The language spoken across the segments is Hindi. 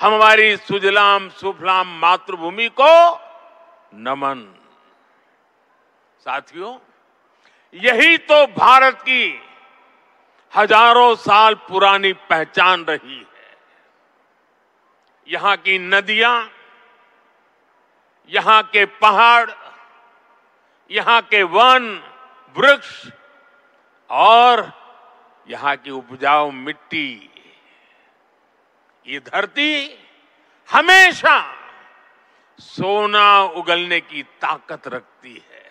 हमारी सुजलाम सुफलाम मातृभूमि को नमन। साथियों, यही तो भारत की हजारों साल पुरानी पहचान रही है। यहां की नदियां, यहां के पहाड़, यहां के वन, वृक्ष और यहां की उपजाऊ मिट्टी, ये धरती हमेशा सोना उगलने की ताकत रखती है।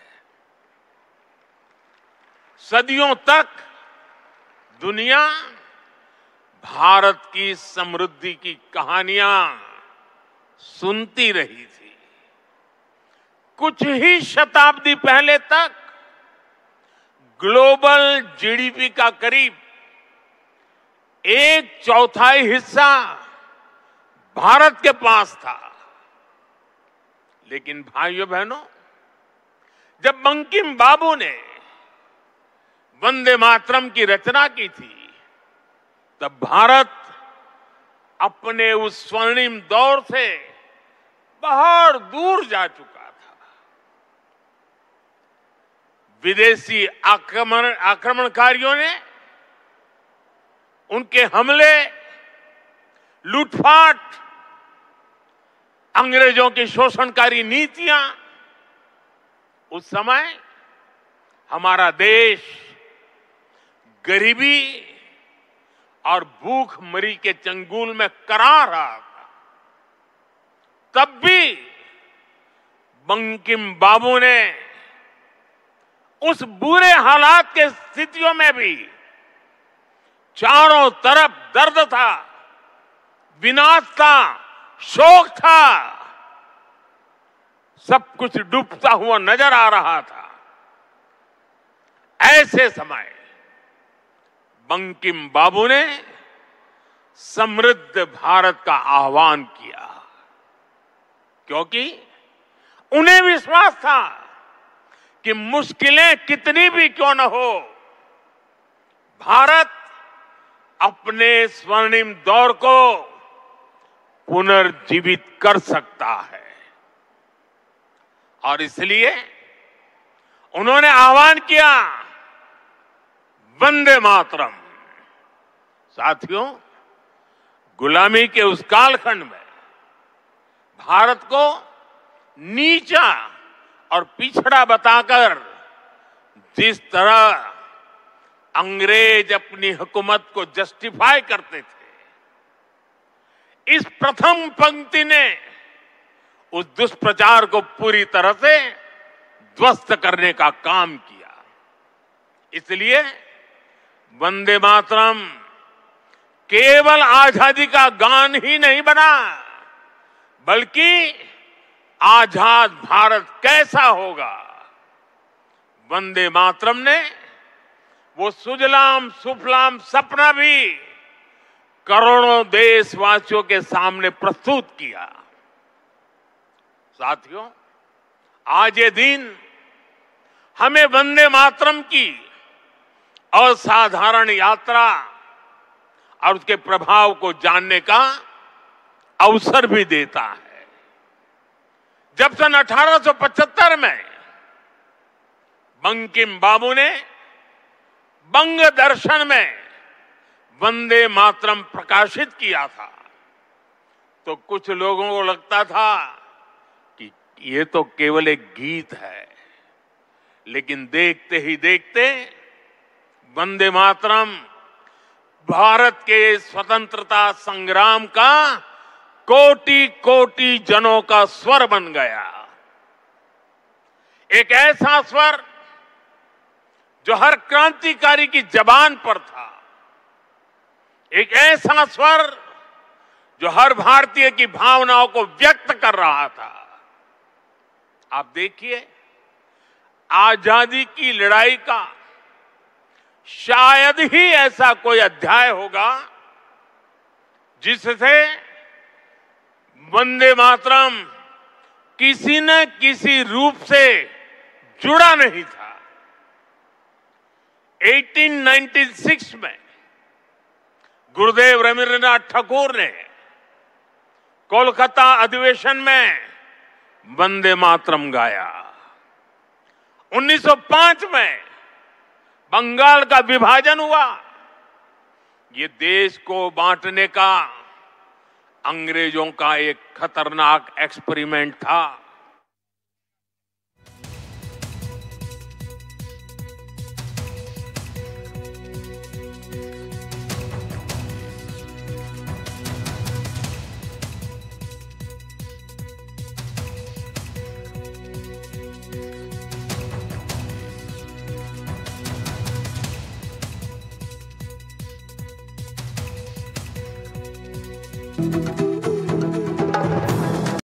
सदियों तक दुनिया भारत की समृद्धि की कहानियां सुनती रही थी। कुछ ही शताब्दी पहले तक ग्लोबल जीडीपी का करीब 1/4 हिस्सा भारत के पास था। लेकिन भाइयों बहनों, जब बंकिम बाबू ने वंदे मातरम की रचना की थी, तब भारत अपने उस स्वर्णिम दौर से बहुत दूर जा चुका था। विदेशी आक्रमणकारियों ने उनके हमले, लूटपाट, अंग्रेजों की शोषणकारी नीतियां, उस समय हमारा देश गरीबी और भूखमरी के चंगुल में करा रहा था। तब भी बंकिम बाबू ने उस बुरे हालात के स्थितियों में भी चारों तरफ दर्द था, विनाश था, शोक था, सब कुछ डूबता हुआ नजर आ रहा था। ऐसे समय बंकिम बाबू ने समृद्ध भारत का आह्वान किया, क्योंकि उन्हें विश्वास था कि मुश्किलें कितनी भी क्यों न हो, भारत अपने स्वर्णिम दौर को पुनर्जीवित कर सकता है। और इसलिए उन्होंने आह्वान किया, वंदे मातरम। साथियों, गुलामी के उस कालखंड में भारत को नीचा और पिछड़ा बताकर जिस तरह अंग्रेज अपनी हुकूमत को जस्टिफाई करते थे, इस प्रथम पंक्ति ने उस दुष्प्रचार को पूरी तरह से ध्वस्त करने का काम किया। इसलिए वंदे मातरम केवल आजादी का गान ही नहीं बना, बल्कि आजाद भारत कैसा होगा, वंदे मातरम ने वो सुजलाम सुफलाम सपना भी करोड़ों देशवासियों के सामने प्रस्तुत किया। साथियों, आज ये दिन हमें वंदे मातरम की असाधारण यात्रा और उसके प्रभाव को जानने का अवसर भी देता है। जब सन 1875 में बंकिम बाबू ने बंग दर्शन में वंदे मातरम प्रकाशित किया था, तो कुछ लोगों को लगता था कि ये तो केवल एक गीत है। लेकिन देखते ही देखते वंदे मातरम भारत के स्वतंत्रता संग्राम का कोटि कोटि जनों का स्वर बन गया। एक ऐसा स्वर जो हर क्रांतिकारी की जबान पर था, एक ऐसा स्वर जो हर भारतीय की भावनाओं को व्यक्त कर रहा था। आप देखिए, आजादी की लड़ाई का शायद ही ऐसा कोई अध्याय होगा जिससे वंदे मातरम किसी न किसी रूप से जुड़ा नहीं था। 1896 में गुरुदेव रवींद्रनाथ ठाकुर ने कोलकाता अधिवेशन में वंदे मातरम गाया। 1905 में बंगाल का विभाजन हुआ। ये देश को बांटने का अंग्रेजों का एक खतरनाक एक्सपेरिमेंट था।